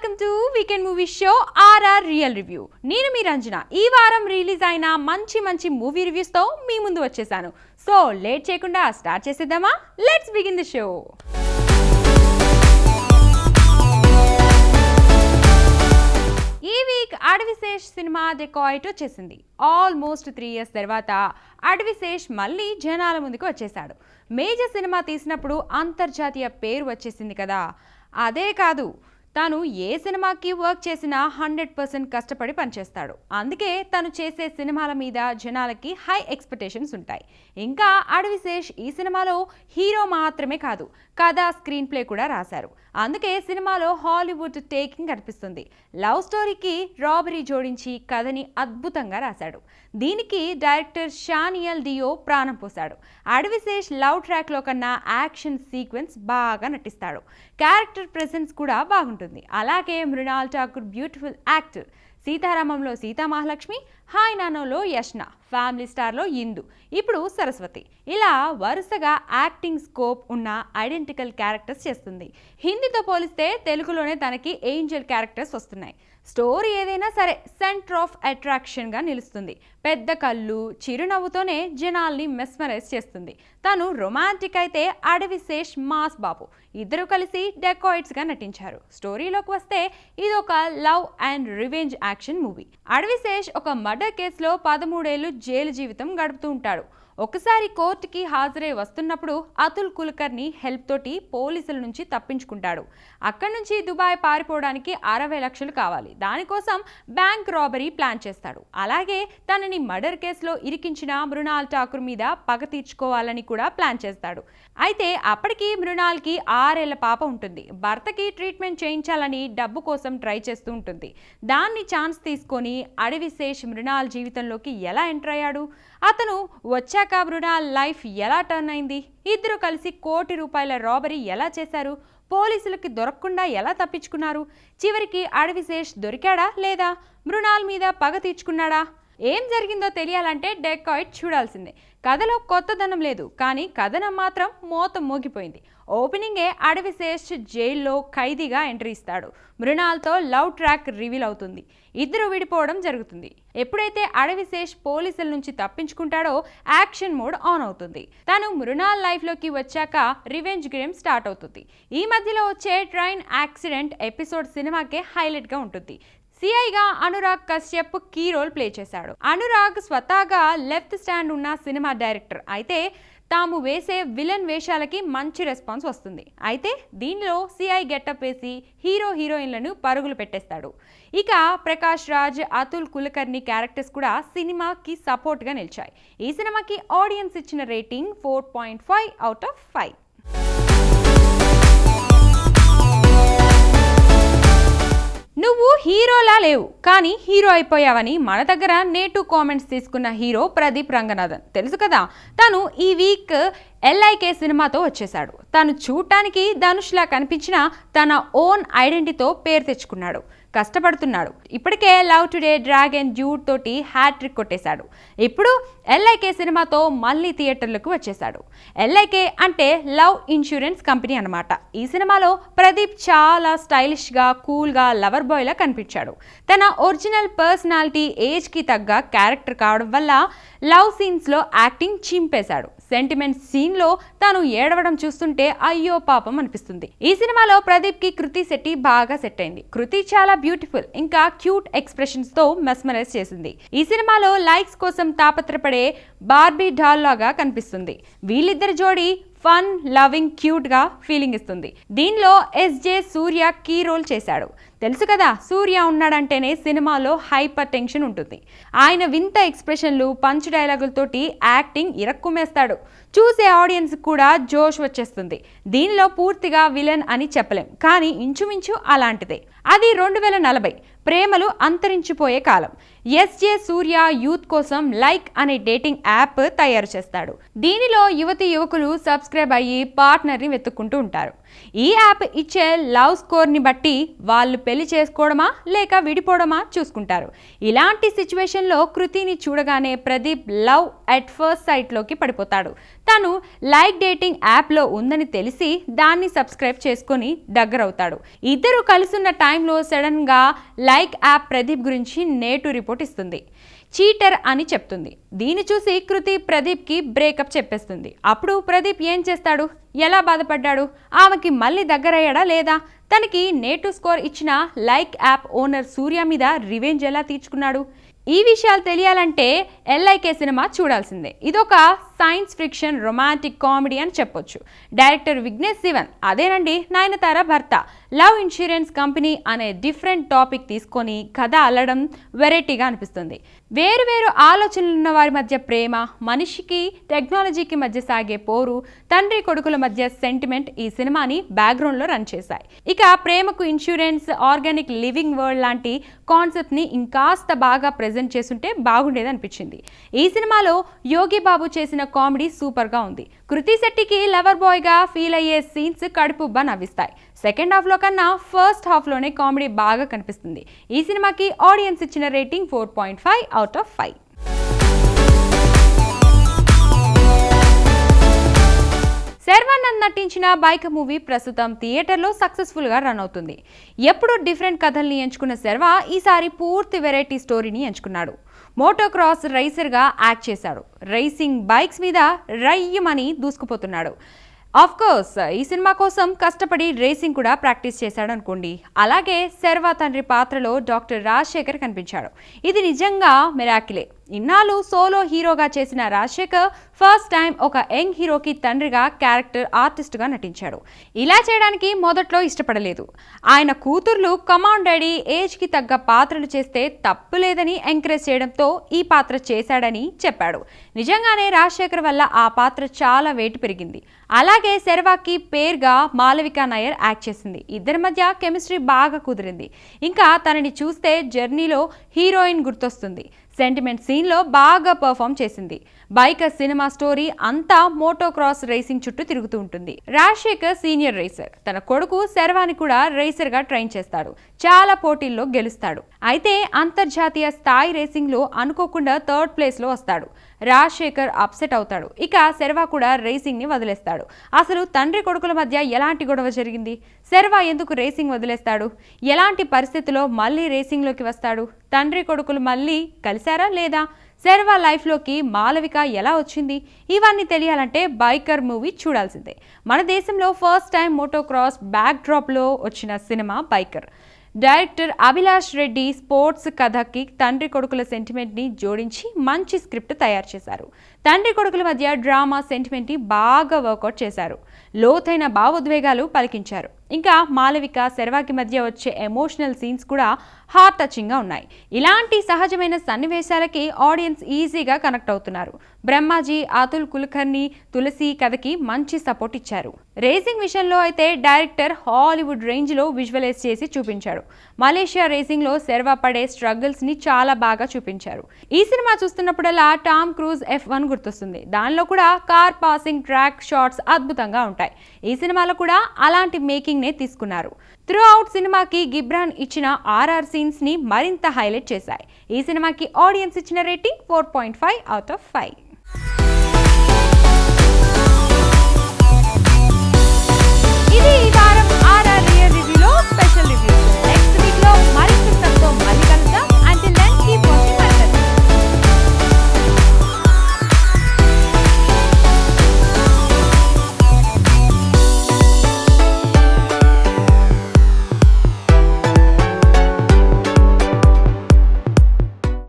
Welcome to weekend movie show RR real review. నేను మీ రంజన. ఈ వారం రిలీజ్ అయిన మంచి మూవీ రివ్యూస్ తో మీ ముందు వచ్చేసాను. సో లేట్ చేయకుండా స్టార్ట్ చేసేద్దామా? Let's begin the show. ఈ వీక్ అడవిశేష్ సినిమా డెకాయిట్ వచ్చేసింది. ఆల్మోస్ట్ 3 years తర్వాత అడవిశేష్ మళ్ళీ జనాల ముందుకు వచ్చేసాడు. మేజర్ సినిమా తీసినప్పుడు అంతర్జాతీయ పేరు వచ్చేసింది కదా. అదే కాదు, తను ఏ సినిమాకి వర్క్ చేసినా 100% కష్టపడి పనిచేస్తాడు. అందుకే తను చేసే సినిమాల మీద జనాలకి హై ఎక్స్పెక్టేషన్స్ ఉంటాయి. ఇంకా అడవిశేష్ ఈ సినిమాలో హీరో మాత్రమే కాదు, కథ స్క్రీన్ ప్లే కూడా రాశారు. అందుకే సినిమాలో హాలీవుడ్ టేకింగ్ కనిపిస్తుంది. లవ్ స్టోరీకి రాబరీ జోడించి కథని అద్భుతంగా రాశాడు. దీనికి డైరెక్టర్ షానియల్ డియో ప్రాణం పోశాడు. అడవిశేష్ లవ్ ట్రాక్లో కన్నా యాక్షన్ సీక్వెన్స్ బాగా నటిస్తాడు. క్యారెక్టర్ ప్రెసెన్స్ కూడా బాగుంటుంది. అలాగే మృణాల్ ఠాకూర్ బ్యూటిఫుల్ యాక్టర్. సీతారామంలో సీతా మహాలక్ష్మి, హాయ్ నానోలో యష్న, ఫ్యామిలీ స్టార్లో ఇందు, ఇప్పుడు సరస్వతి. ఇలా వరుసగా యాక్టింగ్ స్కోప్ ఉన్న ఐడెంటికల్ క్యారెక్టర్స్ చేస్తుంది. హిందీతో పోలిస్తే తెలుగులోనే తనకి ఏంజల్ క్యారెక్టర్స్ వస్తున్నాయి. స్టోరీ ఏదైనా సరే సెంటర్ ఆఫ్ అట్రాక్షన్గా నిలుస్తుంది. పెద్ద కళ్ళు, చిరునవ్వుతోనే జనాల్ని మెస్మరైజ్ చేస్తుంది. తను రొమాంటిక్ అయితే అడవిశేష్ మాస్ బాబు. ఇద్దరు కలిసి డెకాయిట్స్గా నటించారు. స్టోరీలోకి వస్తే ఇది ఒక love and revenge action movie. Adivi Sesh ఒక మర్డర్ కేసులో 13 ఏళ్లు జైలు జీవితం గడుపుతూ ఉంటాడు. ఒకసారి కోర్టుకి హాజరై వస్తున్నప్పుడు అతుల్ కుల్కర్ని హెల్ప్ తోటి పోలీసుల నుంచి తప్పించుకుంటాడు. అక్కడి నుంచి దుబాయ్ పారిపోవడానికి 60 లక్షలు కావాలి. దానికోసం బ్యాంక్ రాబరీ ప్లాన్ చేస్తాడు. అలాగే తనని మర్డర్ కేసులో ఇరికించిన మృణాల్ ఠాకూర్ మీద పగ తీర్చుకోవాలని కూడా ప్లాన్ చేస్తాడు. అయితే అప్పటికి మృణాల్కి 6 ఏళ్ల పాప ఉంటుంది. భర్తకి ట్రీట్మెంట్ చేయించాలని డబ్బు కోసం ట్రై చేస్తూ ఉంటుంది. దాన్ని ఛాన్స్ తీసుకొని అడవిశేష్ మృణాల్ జీవితంలోకి ఎలా ఎంటర్ అయ్యాడు? అతను వచ్చాక మృణాల్ లైఫ్ ఎలా టర్న్ అయింది? ఇద్దరు కలిసి ₹1 కోటి రాబరీ ఎలా చేశారు? పోలీసులకి దొరకకుండా ఎలా తప్పించుకున్నారు? చివరికి అడవిశేష్ దొరికాడా లేదా? మృణాల్ మీద పగ తీర్చుకున్నాడా? ఏం జరిగిందో తెలియాలంటే డెకాయిట్ చూడాల్సిందే. కథలో కొత్తదనం లేదు, కానీ కథనం మాత్రం మోత మోగిపోయింది. ఓపెనింగే అడవిశేష్ జైల్లో ఖైదీగా ఎంట్రీ ఇస్తాడు. మృణాల్తో లవ్ ట్రాక్ రివీల్ అవుతుంది. ఇద్దరు విడిపోవడం జరుగుతుంది. ఎప్పుడైతే అడవిశేష్ పోలీసుల నుంచి తప్పించుకుంటాడో యాక్షన్ మోడ్ ఆన్ అవుతుంది. తను మృణాల్ లైఫ్లోకి వచ్చాక రివెంజ్ గేమ్ స్టార్ట్ అవుతుంది. ఈ మధ్యలో వచ్చే ట్రైన్ యాక్సిడెంట్ ఎపిసోడ్ సినిమాకే హైలైట్గా ఉంటుంది. సిఐగా Anurag Kashyap key role play చేశాడు. అనురాగ్ స్వతహాగా లెఫ్ట్ స్టాండ్ ఉన్న సినిమా డైరెక్టర్. అయితే తాము వేసే విలన్ వేషాలకి మంచి రెస్పాన్స్ వస్తుంది. అయితే దీనిలో సిఐ గెటప్ వేసి హీరోయిన్లను పరుగులు పెట్టేస్తాడు. ఇక ప్రకాష్ రాజ్, అతుల్ కులకర్ణి క్యారెక్టర్స్ కూడా సినిమాకి సపోర్ట్గా నిలిచాయి. ఈ సినిమాకి ఆడియన్స్ ఇచ్చిన రేటింగ్ 4.5 out of 5. నువ్వు హీరోలా లేవు కానీ హీరో అయిపోయావని మన దగ్గర నేటివ్ కామెంట్స్ తీసుకున్న హీరో ప్రదీప్ రంగనాథన్ తెలుసు కదా. తను ఈ వీక్ LIK సినిమాతో వచ్చేశాడు. తను చూడటానికి ధనుష్లా కనిపించిన తన ఓన్ ఐడెంటిటీతో పేరు తెచ్చుకున్నాడు. కష్టపడుతున్నాడు. ఇప్పటికే లవ్ టుడే, డ్రాగన్, డ్యూడ్ తోటి హ్యాట్రిక్ కొట్టేశాడు. ఇప్పుడు LIK సినిమాతో మళ్ళీ థియేటర్లకు వచ్చేశాడు. LIK అంటే లవ్ ఇన్సూరెన్స్ కంపెనీ అన్నమాట. ఈ సినిమాలో ప్రదీప్ చాలా స్టైలిష్గా, కూల్గా, లవర్ బాయ్లా కనిపించాడు. తన ఒరిజినల్ పర్సనాలిటీ, ఏజ్కి తగ్గ క్యారెక్టర్ కావడం వల్ల లవ్ సీన్స్లో యాక్టింగ్ చింపేశాడు. సెంటిమెంట్ సీన్లో తాను ఏడవడం చూస్తుంటే అయ్యో పాపం అనిపిస్తుంది. ఈ సినిమాలో ప్రదీప్కి కృతి శెట్టి బాగా సెట్ అయింది. కృతి చాలా బ్యూటిఫుల్, ఇంకా క్యూట్ ఎక్స్ప్రెషన్స్ తో మెస్మరైజ్ చేసింది. ఈ సినిమాలో లైక్స్ కోసం తాపత్రపడే బార్బీ డాల్ లాగా కనిపిస్తుంది. వీళ్ళిద్దరి జోడీ ఫన్, లవింగ్, క్యూట్ గా ఫీలింగ్ ఇస్తుంది. దీనిలో SJ సూర్య కీ రోల్ చేశాడు. తెలుసు కదా, సూర్య ఉన్నాడంటేనే సినిమాలో హైపర్ టెన్షన్ ఉంటుంది. ఆయన వింత ఎక్స్ప్రెషన్లు, పంచ్ డైలాగులతోటి యాక్టింగ్ ఇరక్కుమేస్తాడు. చూసే ఆడియన్స్ కూడా జోష్ వచ్చేస్తుంది. దీనిలో పూర్తిగా విలన్ అని చెప్పలేం, కానీ ఇంచుమించు అలాంటిదే. అది 2040, ప్రేమలు అంతరించిపోయే కాలం. SJ సూర్య యూత్ కోసం లైక్ అనే డేటింగ్ యాప్ తయారు చేస్తాడు. దీనిలో యువతి యువకులు సబ్స్క్రైబ్ అయ్యి పార్ట్నర్ని వెతుక్కుంటూ ఉంటారు. ఈ యాప్ ఇచ్చే లవ్ స్కోర్ని బట్టి వాళ్ళు పెళ్లి చేసుకోవడమా లేక విడిపోవడమా చూసుకుంటారు. ఇలాంటి సిచ్యువేషన్లో కృతిని చూడగానే ప్రదీప్ లవ్ ఎట్ ఫస్ట్ సైట్లోకి పడిపోతాడు. తను లైక్ డేటింగ్ యాప్లో ఉందని తెలిసి దాన్ని సబ్స్క్రైబ్ చేసుకొని దగ్గరవుతాడు. ఇద్దరు కలుసున్న టైంలో సడన్గా లైక్ యాప్ ప్రదీప్ గురించి నేటు రిపోర్ట్ ఇస్తుంది. చీటర్ అని చెప్తుంది. దీన్ని చూసి కృతి ప్రదీప్కి బ్రేకప్ చెప్పేస్తుంది. అప్పుడు ప్రదీప్ ఏం చేస్తాడు? ఎలా బాధపడ్డాడు? ఆమెకి మళ్ళీ దగ్గరయ్యాడా లేదా? తనకి నేటు స్కోర్ ఇచ్చిన లైక్ యాప్ ఓనర్ సూర్య మీద రివెంజ్ ఎలా తీర్చుకున్నాడు? ఈ విషయాలు తెలియాలంటే LIK సినిమా చూడాల్సిందే. ఇదొక సైన్స్ ఫిక్షన్ రొమాంటిక్ కామెడీ అని చెప్పొచ్చు. డైరెక్టర్ విఘ్నేష్ శివన్, అదేనండి నయనతార భర్త, లవ్ ఇన్సూరెన్స్ కంపెనీ అనే డిఫరెంట్ టాపిక్ తీసుకొని కథ అల్లడం వెరైటీగా అనిపిస్తుంది. వేరు ఆలోచనలున్న వారి మధ్య ప్రేమ, మనిషికి టెక్నాలజీకి మధ్య సాగే పోరు, తండ్రి కొడుకుల మధ్య సెంటిమెంట్ ఈ సినిమాని బ్యాక్గ్రౌండ్లో రన్ చేశాయి. ఇక ప్రేమకు ఇన్సూరెన్స్, ఆర్గానిక్ లివింగ్ వరల్డ్ లాంటి కాన్సెప్ట్ని ఇంకాస్త బాగా ప్రెజెంట్ చేస్తుంటే బాగుండేది అనిపించింది. ఈ సినిమాలో యోగి బాబు చేసిన కామెడీ సూపర్గా ఉంది. కృతి శెట్టికి లవర్ బాయ్గా ఫీల్ అయ్యే సీన్స్ కడుపుబ్బా నవ్విస్తాయి. సెకండ్ హాఫ్లో కన్నా ఫస్ట్ హాఫ్లోనే కామెడీ బాగా కనిపిస్తుంది. ఈ సినిమాకి ఆడియన్స్ ఇచ్చిన రేటింగ్ 4.5 out of 5. శర్వానంద్ నటించిన బైక్ మూవీ ప్రస్తుతం థియేటర్లో సక్సెస్ఫుల్గా రన్ అవుతుంది. ఎప్పుడు డిఫరెంట్ కథల్ని ఎంచుకున్న శర్వా ఈసారి పూర్తి వెరైటీ స్టోరీని ఎంచుకున్నాడు. మోటోక్రాస్ రైసర్గా యాక్ట్ చేశాడు. రేసింగ్ బైక్స్ మీద రయ్యమని దూసుకుపోతున్నాడు. ఆఫ్ కోర్స్ ఈ సినిమా కోసం కష్టపడి రేసింగ్ కూడా ప్రాక్టీస్ చేశాడు అనుకోండి. అలాగే శర్వా తండ్రి పాత్రలో డాక్టర్ రాజశేఖర్ కనిపించాడు. ఇది నిజంగా మిరాకిలే. ఇన్నాళ్ళు సోలో హీరోగా చేసిన రాజశేఖర్ ఫస్ట్ టైం ఒక యంగ్ హీరోకి తండ్రిగా క్యారెక్టర్ ఆర్టిస్ట్గా నటించాడు. ఇలా చేయడానికి మొదట్లో ఇష్టపడలేదు. ఆయన కూతుర్లు కమాండ్ డాడీ ఏజ్కి తగ్గ పాత్రలు చేస్తే తప్పు లేదని ఎంకరేజ్ చేయడంతో ఈ పాత్ర చేశాడని చెప్పాడు. నిజంగానే రాజశేఖర్ వల్ల ఆ పాత్ర చాలా వెయిట్ పెరిగింది. అలాగే శర్వాకి పేరుగా మాలవికా నాయర్ యాక్ట్ చేసింది. ఇద్దరి మధ్య కెమిస్ట్రీ బాగా కుదిరింది. ఇంకా తనని చూస్తే జర్నీలో హీరోయిన్ గుర్తొస్తుంది. సెంటిమెంట్ సీన్లో బాగా పర్ఫామ్ చేసింది. బైకర్ సినిమా స్టోరీ అంతా మోటోక్రాస్ రేసింగ్ చుట్టూ తిరుగుతూ ఉంటుంది. Rajasekhar senior racer. తన కొడుకు శర్వాని కూడా రేసర్గా ట్రైన్ చేస్తాడు. చాలా పోటీల్లో గెలుస్తాడు. అయితే అంతర్జాతీయ స్థాయి రేసింగ్లో అనుకోకుండా థర్డ్ ప్లేస్లో వస్తాడు. రాజశేఖర్ అప్సెట్ అవుతాడు. ఇక శర్వా కూడా రేసింగ్ని వదిలేస్తాడు. అసలు తండ్రి కొడుకుల మధ్య ఎలాంటి గొడవ జరిగింది? శర్వా ఎందుకు రేసింగ్ వదిలేస్తాడు? ఎలాంటి పరిస్థితిలో మళ్ళీ రేసింగ్లోకి వస్తాడు? తండ్రి కొడుకులు మళ్ళీ కలిశారా లేదా? శర్వా లైఫ్లోకి మాలవిక ఎలా వచ్చింది? ఇవన్నీ తెలియాలంటే బైకర్ మూవీ చూడాల్సిందే. మన దేశంలో ఫస్ట్ టైం మోటోక్రాస్ బ్యాక్ డ్రాప్లో వచ్చిన cinema biker. Director Abhilash Reddy sports కథకి తండ్రి కొడుకుల సెంటిమెంట్ని జోడించి మంచి స్క్రిప్ట్ తయారు చేశారు. తండ్రి కొడుకుల మధ్య డ్రామా సెంటిమెంట్ని బాగా వర్కౌట్ చేశారు. లోతైన భావోద్వేగాలు పలికించారు. ఇంకా మాలవిక శర్వాకి మధ్య వచ్చే ఎమోషనల్ సీన్స్ కూడా హార్ట్ టచింగ్గా ఉన్నాయి. ఇలాంటి సహజమైన సన్నివేశాలకి ఆడియన్స్ ఈజీగా కనెక్ట్ అవుతున్నారు. బ్రహ్మాజీ, అతుల్ కుల్కర్ని, తులసి కథకి మంచి సపోర్ట్ ఇచ్చారు. రేసింగ్ విషయంలో అయితే డైరెక్టర్ హాలీవుడ్ రేంజ్లో విజువలైజ్ చేసి చూపించాడు. మలేషియా రేసింగ్లో శర్వా పడే స్ట్రగుల్స్ని చాలా బాగా చూపించారు. ఈ సినిమా చూస్తున్నప్పుడల్లా టామ్ క్రూజ్ F1 గుర్తొస్తుంది. దానిలో కూడా కార్ పాసింగ్ ట్రాక్ షాట్స్ అద్భుతంగా ఉంటాయి. ఈ సినిమాలో కూడా అలాంటి మేకింగ్నే తీసుకున్నారు. త్రూ అవుట్ సినిమాకి గిబ్రాన్ ఇచ్చిన RR సీన్స్ని మరింత హైలైట్ చేశాయి. ఈ సినిమాకి ఆడియన్స్ ఇచ్చిన రేటింగ్ 4.5 out of 5. ఇది ఈ వారం RR రియల్ రివ్యూలో స్పెషల్ రివ్యూ.